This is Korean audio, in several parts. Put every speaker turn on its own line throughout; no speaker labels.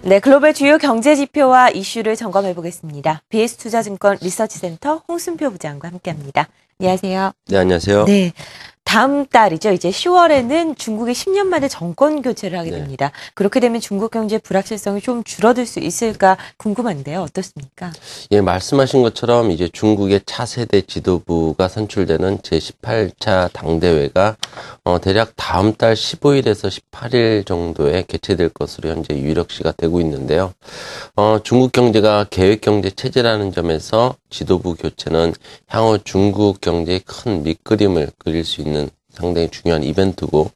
네, 글로벌 주요 경제 지표와 이슈를 점검해 보겠습니다. BS투자증권 리서치센터 홍순표 부장과 함께합니다. 안녕하세요.
네, 안녕하세요.
네, 다음 달이죠. 이제 10월에는 중국이 10년 만에 정권 교체를 하게 됩니다. 그렇게 되면 중국 경제 불확실성이 좀 줄어들 수 있을까 궁금한데요. 어떻습니까?
예, 말씀하신 것처럼 이제 중국의 차세대 지도부가 선출되는 제18차 당대회가 대략 다음 달 15일에서 18일 정도에 개최될 것으로 현재 유력시가 되고 있는데요. 중국 경제가 계획경제 체제라는 점에서 지도부 교체는 향후 중국 경제의 큰 밑그림을 그릴 수 있는 상당히 중요한 이벤트고,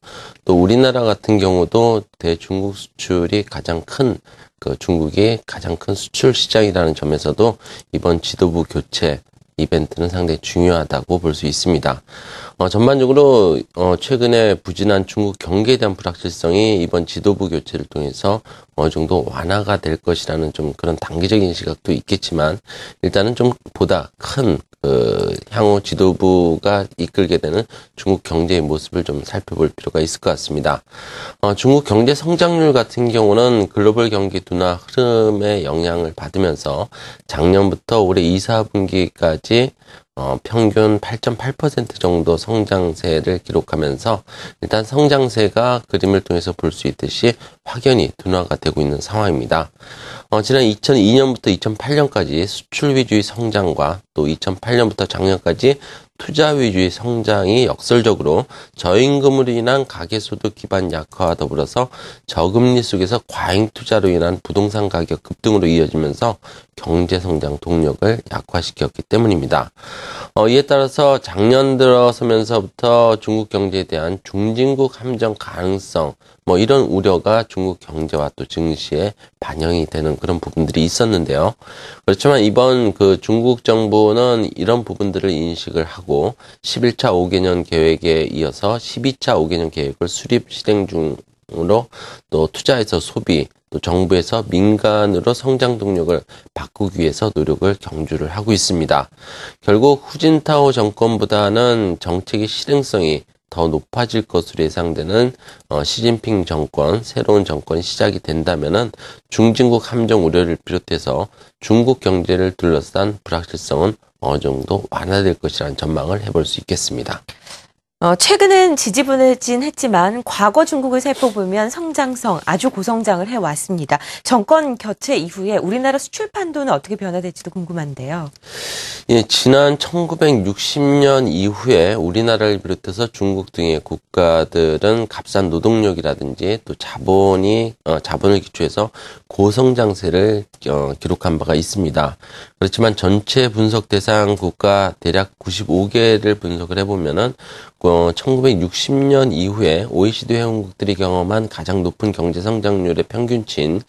또 우리나라 같은 경우도 대중국 수출이 가장 큰 중국이 가장 큰 수출 시장이라는 점에서도 이번 지도부 교체 이벤트는 상당히 중요하다고 볼 수 있습니다. 전반적으로 최근에 부진한 중국 경기에 대한 불확실성이 이번 지도부 교체를 통해서 어느 정도 완화가 될 것이라는 좀 그런 단기적인 시각도 있겠지만, 일단은 좀 보다 큰 향후 지도부가 이끌게 되는 중국 경제의 모습을 좀 살펴볼 필요가 있을 것 같습니다. 중국 경제 성장률 같은 경우는 글로벌 경기 둔화 흐름의 영향을 받으면서 작년부터 올해 2, 4분기까지 평균 8.8% 정도 성장세를 기록하면서 일단 성장세가 그림을 통해서 볼 수 있듯이 확연히 둔화가 되고 있는 상황입니다. 지난 2002년부터 2008년까지 수출 위주의 성장과 또 2008년부터 작년까지 투자 위주의 성장이 역설적으로 저임금으로 인한 가계소득 기반 약화와 더불어서 저금리 속에서 과잉 투자로 인한 부동산 가격 급등으로 이어지면서 경제 성장 동력을 약화시켰기 때문입니다. 이에 따라서 작년 들어서면서부터 중국 경제에 대한 중진국 함정 가능성, 이런 우려가 중국 경제와 또 증시에 반영이 되는 그런 부분들이 있었는데요. 그렇지만 이번 중국 정부는 이런 부분들을 인식을 하고 11차 5개년 계획에 이어서 12차 5개년 계획을 수립 실행 중으로 또 투자에서 소비, 또 정부에서 민간으로 성장 동력을 바꾸기 위해서 노력을 경주를 하고 있습니다. 결국 후진타오 정권보다는 정책의 실행성이 더 높아질 것으로 예상되는 시진핑 정권, 새로운 정권이 시작이 된다면은 중진국 함정 우려를 비롯해서 중국 경제를 둘러싼 불확실성은 어느 정도 완화될 것이라는 전망을 해볼 수 있겠습니다.
최근은 지지부진했지만 과거 중국을 살펴보면 성장성 아주 고성장을 해왔습니다. 정권 교체 이후에 우리나라 수출 판도는 어떻게 변화될지도 궁금한데요.
예, 지난 1960년 이후에 우리나라를 비롯해서 중국 등의 국가들은 값싼 노동력이라든지 또 자본을 기초해서 고성장세를 기록한 바가 있습니다. 그렇지만 전체 분석 대상 국가 대략 95개를 분석을 해보면은 1960년 이후에 OECD 회원국들이 경험한 가장 높은 경제 성장률의 평균치인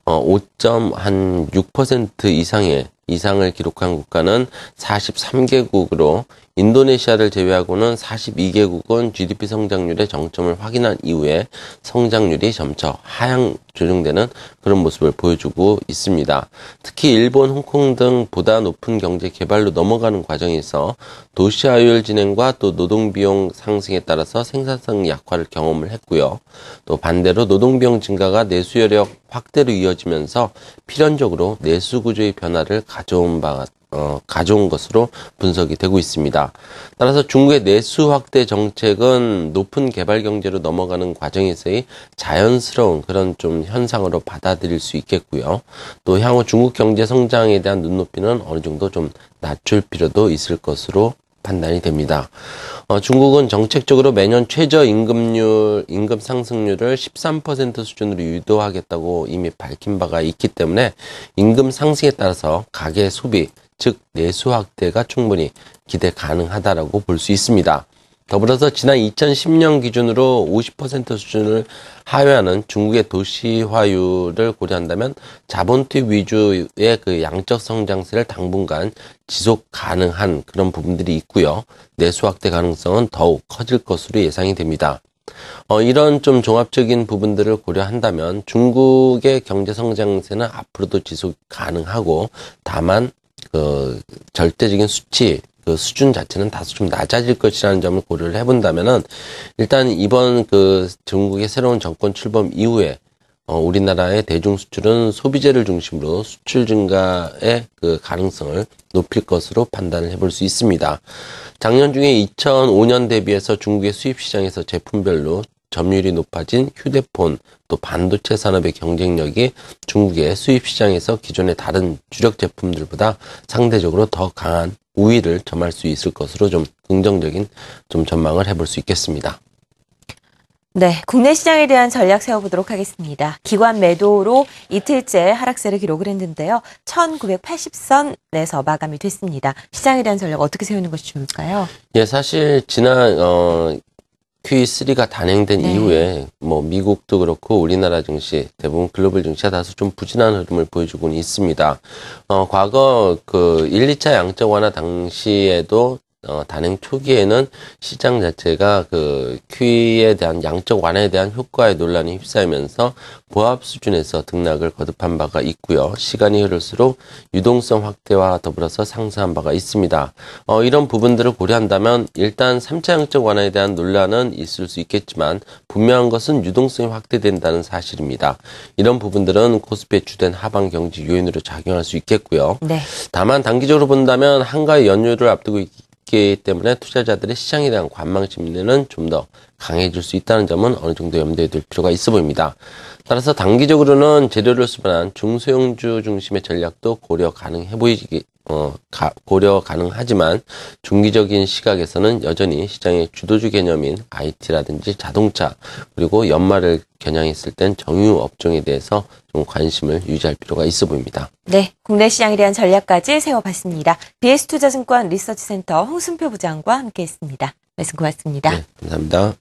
5.6% 이상을 기록한 국가는 43개국으로, 인도네시아를 제외하고는 42개국은 GDP 성장률의 정점을 확인한 이후에 성장률이 점차 하향 조정되는 그런 모습을 보여주고 있습니다. 특히 일본, 홍콩 등 보다 높은 경제 개발로 넘어가는 과정에서 도시화율 진행과 또 노동비용 상승에 따라서 생산성 약화를 경험을 했고요. 또 반대로 노동비용 증가가 내수여력 확대로 이어지면서 필연적으로 내수 구조의 변화를 가져온 것으로 분석이 되고 있습니다. 따라서 중국의 내수 확대 정책은 높은 개발 경제로 넘어가는 과정에서의 자연스러운 그런 좀 현상으로 받아들일 수 있겠고요. 또 향후 중국 경제 성장에 대한 눈높이는 어느 정도 좀 낮출 필요도 있을 것으로 판단이 됩니다. 중국은 정책적으로 매년 임금 상승률을 13% 수준으로 유도하겠다고 이미 밝힌 바가 있기 때문에 임금 상승에 따라서 가계 소비, 즉 내수 확대가 충분히 기대 가능하다라고 볼 수 있습니다. 더불어서 지난 2010년 기준으로 50% 수준을 하회하는 중국의 도시화율을 고려한다면 자본 투입 위주의 양적 성장세를 당분간 지속 가능한 그런 부분들이 있고요. 내수 확대 가능성은 더욱 커질 것으로 예상이 됩니다. 이런 좀 종합적인 부분들을 고려한다면 중국의 경제 성장세는 앞으로도 지속 가능하고, 다만 절대적인 수준 자체는 다소 좀 낮아질 것이라는 점을 고려를 해본다면은, 일단 이번 중국의 새로운 정권 출범 이후에 우리나라의 대중 수출은 소비재를 중심으로 수출 증가의 그 가능성을 높일 것으로 판단을 해볼 수 있습니다. 작년 중에 2005년 대비해서 중국의 수입 시장에서 제품별로 점유율이 높아진 휴대폰, 또 반도체 산업의 경쟁력이 중국의 수입 시장에서 기존의 다른 주력 제품들보다 상대적으로 더 강한 우위를 점할 수 있을 것으로 좀 긍정적인 좀 전망을 해볼 수 있겠습니다.
네, 국내 시장에 대한 전략 세워보도록 하겠습니다. 기관 매도로 이틀째 하락세를 기록을 했는데요. 1980선에서 마감이 됐습니다. 시장에 대한 전략 어떻게 세우는 것이 좋을까요?
예, 사실 지난 QE3가 단행된
네.
이후에 뭐 미국도 그렇고 우리나라 증시, 대부분 글로벌 증시가 다소 좀 부진한 흐름을 보여주고는 있습니다. 과거 그 1, 2차 양적 완화 당시에도 단행 초기에는 시장 자체가 그 QE에 대한 양적 완화에 대한 효과에 논란이 휩싸이면서 보합 수준에서 등락을 거듭한 바가 있고요. 시간이 흐를수록 유동성 확대와 더불어서 상승한 바가 있습니다. 이런 부분들을 고려한다면 일단 3차 양적 완화에 대한 논란은 있을 수 있겠지만 분명한 것은 유동성이 확대된다는 사실입니다. 이런 부분들은 코스피의 주된 하방 경제 요인으로 작용할 수 있겠고요.
네.
다만 단기적으로 본다면 한가위 연휴를 앞두고 있기 때문에 투자자들의 시장에 대한 관망 심리는 좀 더 강해질 수 있다는 점은 어느 정도 염두에 둘 필요가 있어 보입니다. 따라서 단기적으로는 재료를 수반한 중소형주 중심의 전략도 고려 가능하지만 중기적인 시각에서는 여전히 시장의 주도주 개념인 IT라든지 자동차 그리고 연말을 겨냥했을 땐 정유 업종에 대해서 좀 관심을 유지할 필요가 있어 보입니다.
네, 국내 시장에 대한 전략까지 세워봤습니다. BS투자증권 리서치센터 홍순표 부장과 함께했습니다. 말씀 고맙습니다.
네, 감사합니다.